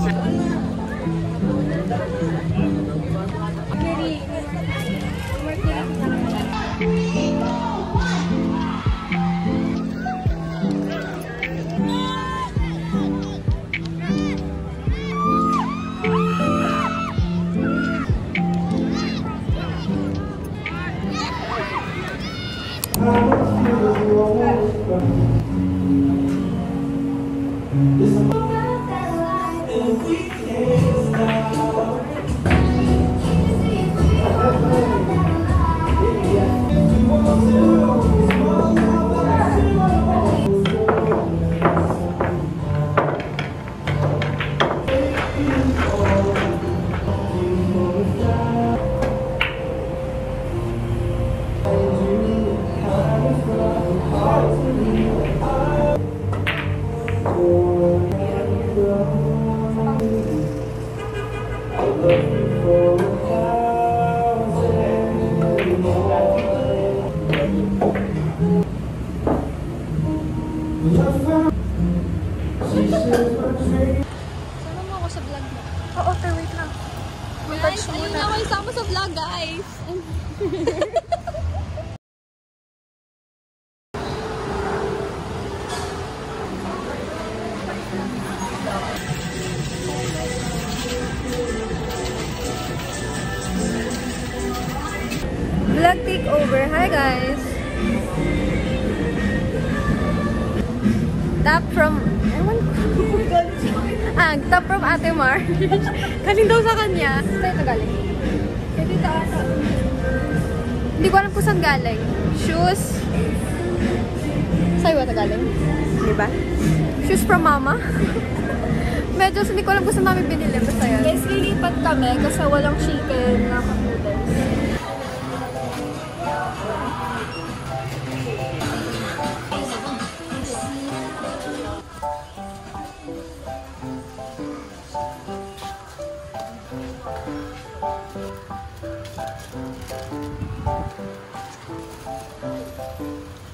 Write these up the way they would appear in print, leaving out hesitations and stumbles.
Sama mo ako sa vlog mo. Oo, pero wait lang. Guys, ayun na ako isama sa vlog, guys. Vlog takeover. Hi guys. Tap from tap from Ate Mar. Galing daw sa kanya. Saan ito galing? Dito ata. Hindi ko alam kung saan galing. Shoes. Sa'yo ito galing? Diba? Shoes from Mama. Medyo hindi ko alam kung saan namin binili. Basta yan. Guys, lilipat kami kasi walang chicken na noodles.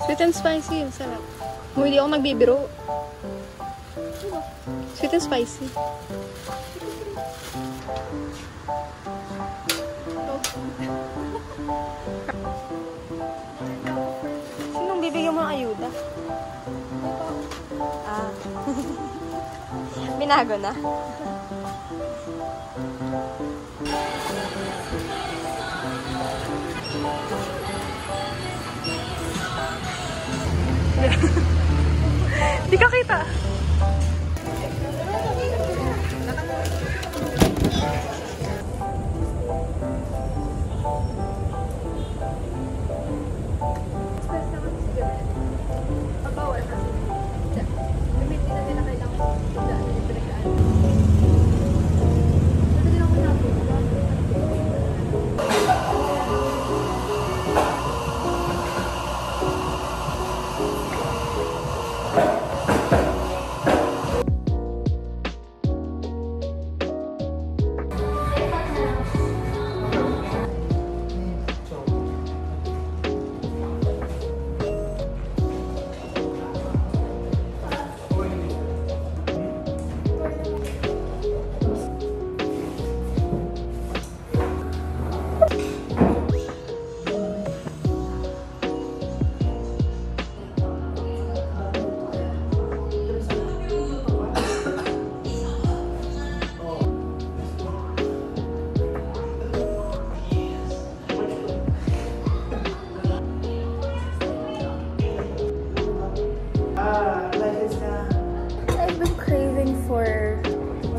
Sweet and spicy. Ang sarap. Hindi ako nagbibiro. Sweet and spicy. Sinong bibigyan mo ng ayuda? Ah. Binago na. Di ka kita.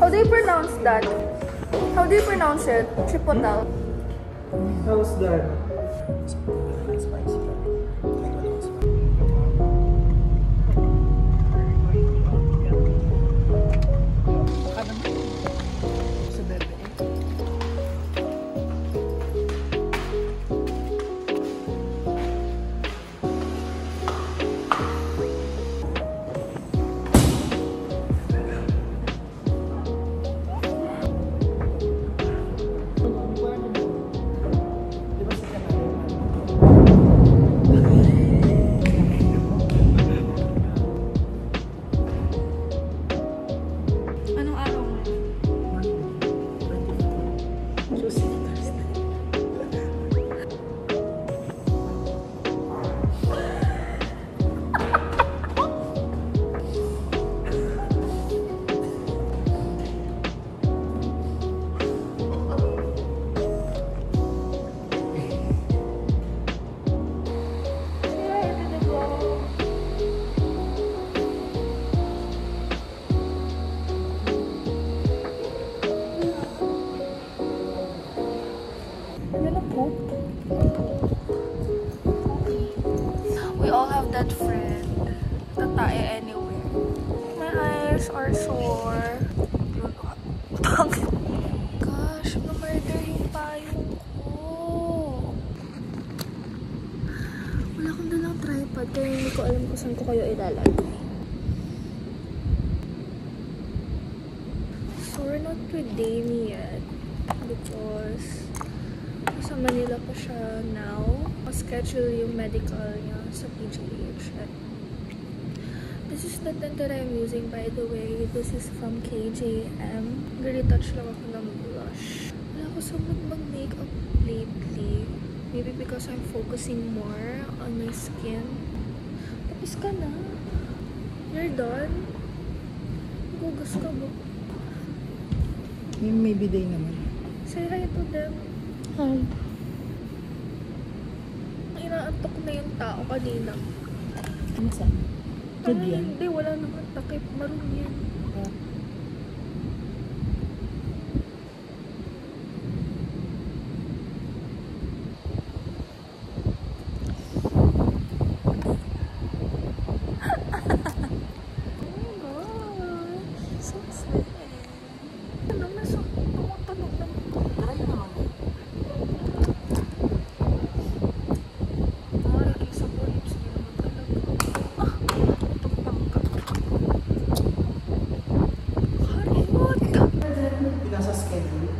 How do you pronounce that? How do you pronounce it? Chipotle. How's that? sore. Gosh, na-murder yung payong ko. Wala akong dalang tripod kaya hindi ko alam kung saan ko kayo ilalagay. So we're not with Damie yet because sa Manila pa siya now. Schedule yung medical niya sa PGH. This is the tint that I'm using, by the way. This is from KJM. Retouch lang ako ng blush. Wala ako sa mood mag-makeup lately. Maybe because I'm focusing more on my skin. Tapos ka na. You're done? Gugas ka ba? Yung may biday naman. Say hi to them. Hi. Inaantok na yung tao kanina. Ano saan? Good yan? Hindi, wala naman takip. Maroon yan. Nasa schedule.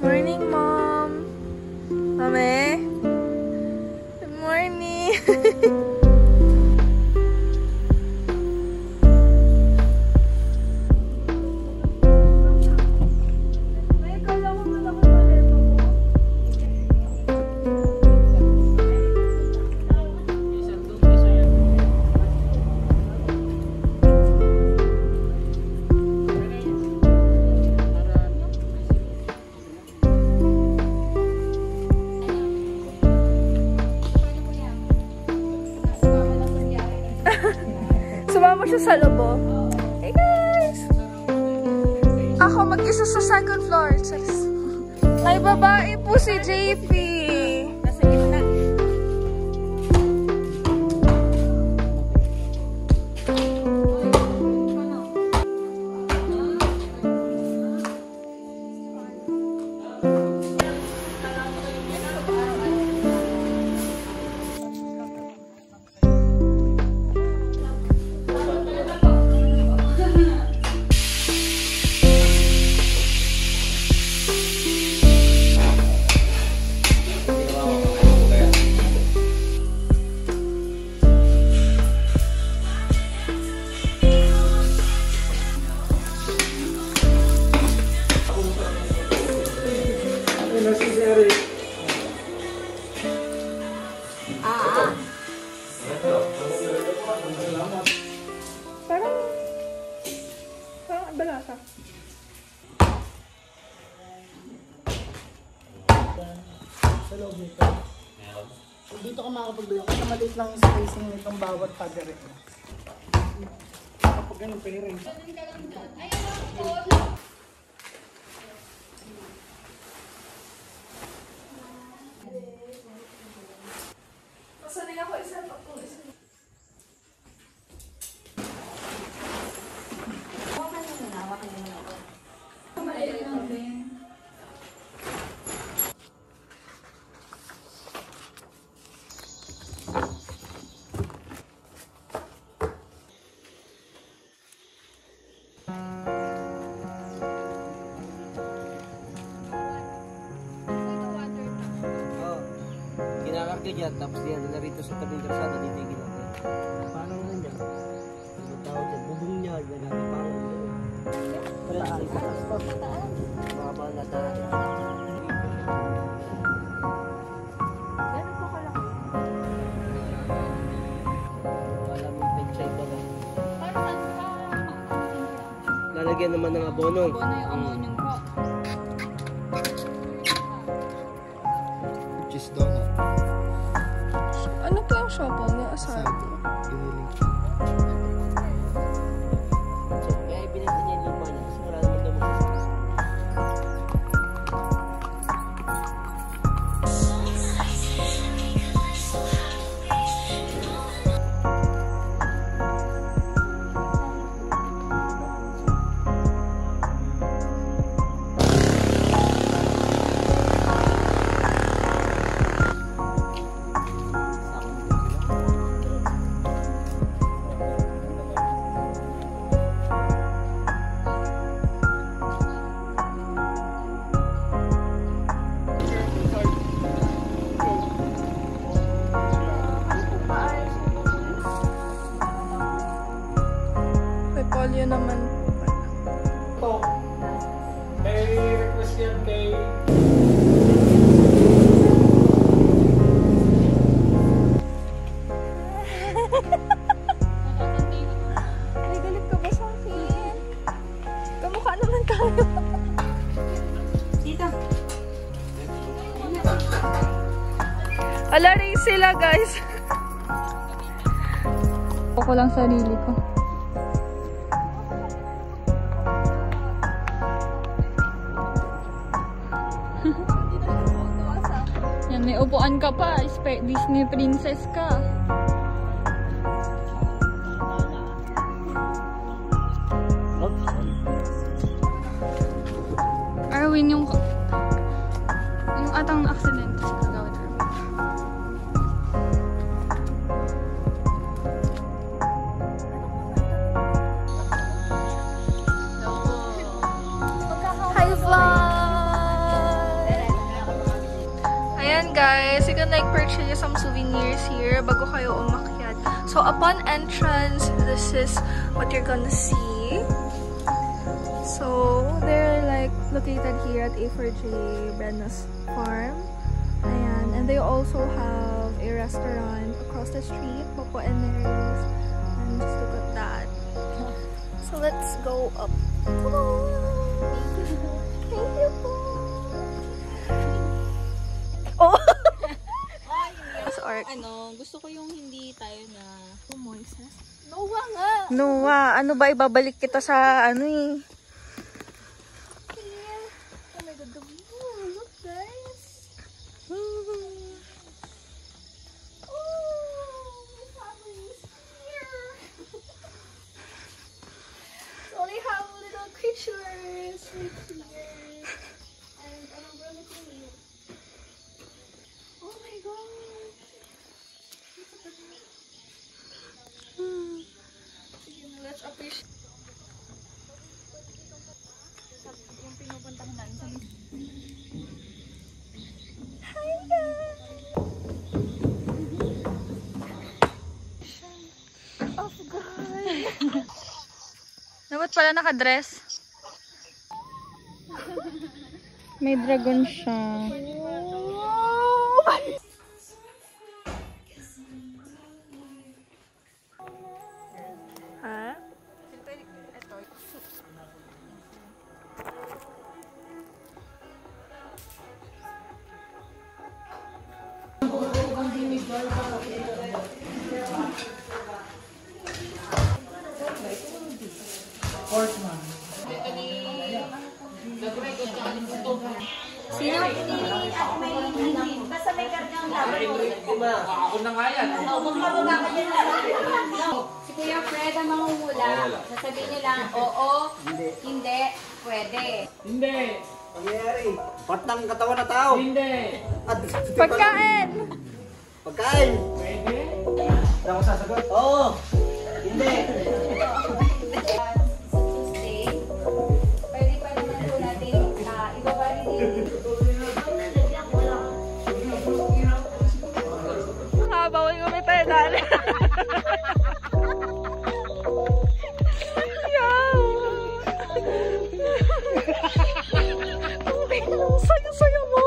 Morning, Mom. Mami. Good morning. Sumama siya sa lobo. Hey guys! Ako mag-isa sa second floor. Ay, babae po si JP. Parang balasa. Sa loob nito. Dito ka makakapagdayo kasi maliit lang yung spacing nitong bawat padere. Kapag ganun pairing. Masanay ako isa pa po. Dyan, tapos diyan na rito sa tabing kalsada, titigil natin. Parang nandiyan. Ang tawag dyan, bubong niya, gagapang. Taas. Mababa na taas. Gano'n po kalaki? Wala may pechay pa ba? Para saan ka? Lalagyan naman ng abono. Abono yung ammonium po. Cheese donut. Ano po yung siya po, yung asabi. Kaya binenta niya yung lupa niya kasi marami mo naman sa sasakyan. May polio naman po pala. Ito. May request yan kay... Ay, galit ka ba sa akin? Kamukha naman tayo. Tita. Ala rin sila, guys. Ako lang sarili ko. Yan, may upuan ka pa. Disney princess ka. Arwin, yung atang accident sa kagawad Arwin. Hi vlog! Ayan guys, you can like purchase some souvenirs here bago kayo umakyat. So upon entrance, this is what you're gonna see. So they're like located here at A4J Brenos Farm. Ayan. And they also have a restaurant across the street, Popo and Mary's. And just look at that. So let's go up. Come on! Thank you po! Oh! Gusto ko yung hindi tayo na... Moises? Noah nga! Noah, ano ba ibabalik kita sa ano eh? Oh my god, the view! Look guys! My family is here! So they have little creatures right here. And an umbrella too. Oh my god! Let's appreciate. Yung pinupuntahan natin sa hi guys! Oh god! Dapat pala nakadress. May dragon siya. Ha? Horseman. Sino? Basta may kargang Ako na nga yan. Magpababa ka dyan si Kuya Fred ang mangungula. Sasabihin niyo lang, oo, hindi, pwede. Hindi. Pangyayari. Part ng katawan na tao. Hindi. At Pagkain! pagkain. Pwede. Hindi ako sasagot. Oo. Hindi. Tuesday, pwede pa naman po natin i-validate. Bawal ko may pedal. Saya-saya mo.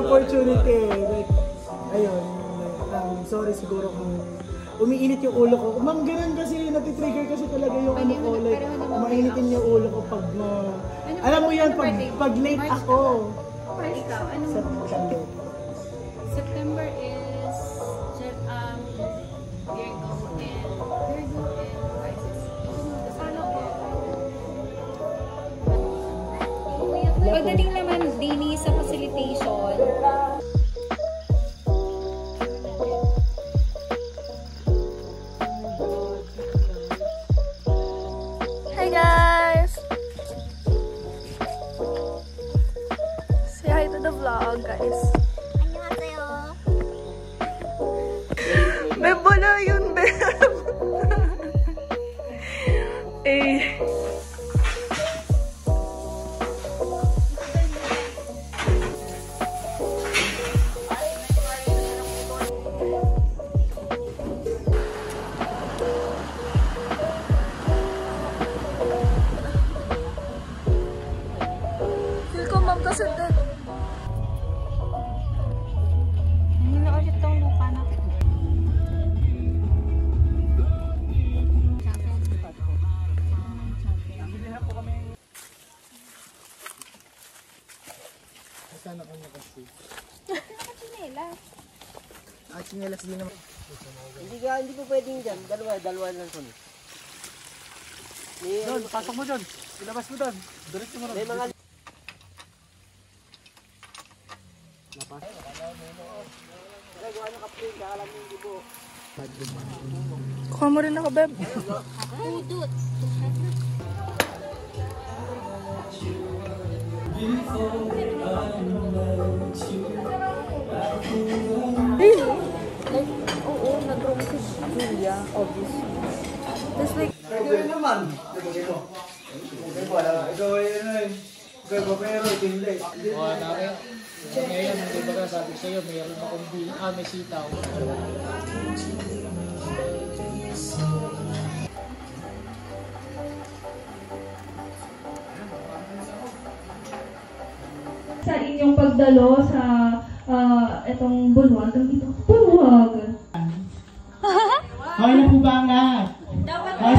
opportunity eh. Like, ayun. Sorry siguro kung umiinit yung ulo ko. Ma'am, ganun kasi, natitrigger kasi talaga yung ano ko. Like, mainitin yung ulo ko pag alam mo yan, pag late ako. Ikaw, ano? September. September is Virgo and Pisces. Ano? Pagdating naman din sa facilitation, Hi guys! Say hi to the vlog, guys. 안녕하세요. Beb, wala yun, Beb. Eh. Feel ko, ma'am, kasi din. hindi na ulit tong lupa na. Sana ako nakasi. Nakachinelas. Chinelas din naman. Hindi po pwedeng dyan. Dalawa lang kami. Doon, pasok mo doon. Ilabas mo doon. Diretso mo May mga... Kuha mo rin ako, Beb. Udut. Really? Like, oo, nag-room si Julia, obviously. Tapos like, Ikaw naman. Ikaw wala. Ikaw ay ikaw pero hindi. Namin. So ngayon, hindi ba sabi ko sa'yo, mayroon akong may sitaw. Sa inyong pagdalo sa itong bulwag, ang dito, bulwag. Okay na po ba ang lahat?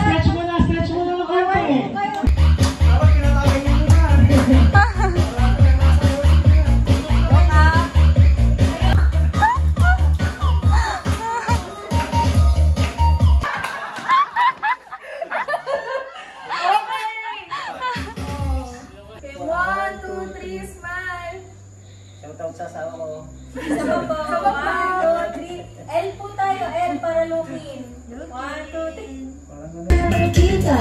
Stretch mo na ng konti. Parang kinatagay mo na. One, two, three, smile! Shout sa asawa ko. Sa baba. 1, 2, 3. L po tayo. L para lookin. 1, 2, 3. Nakikita,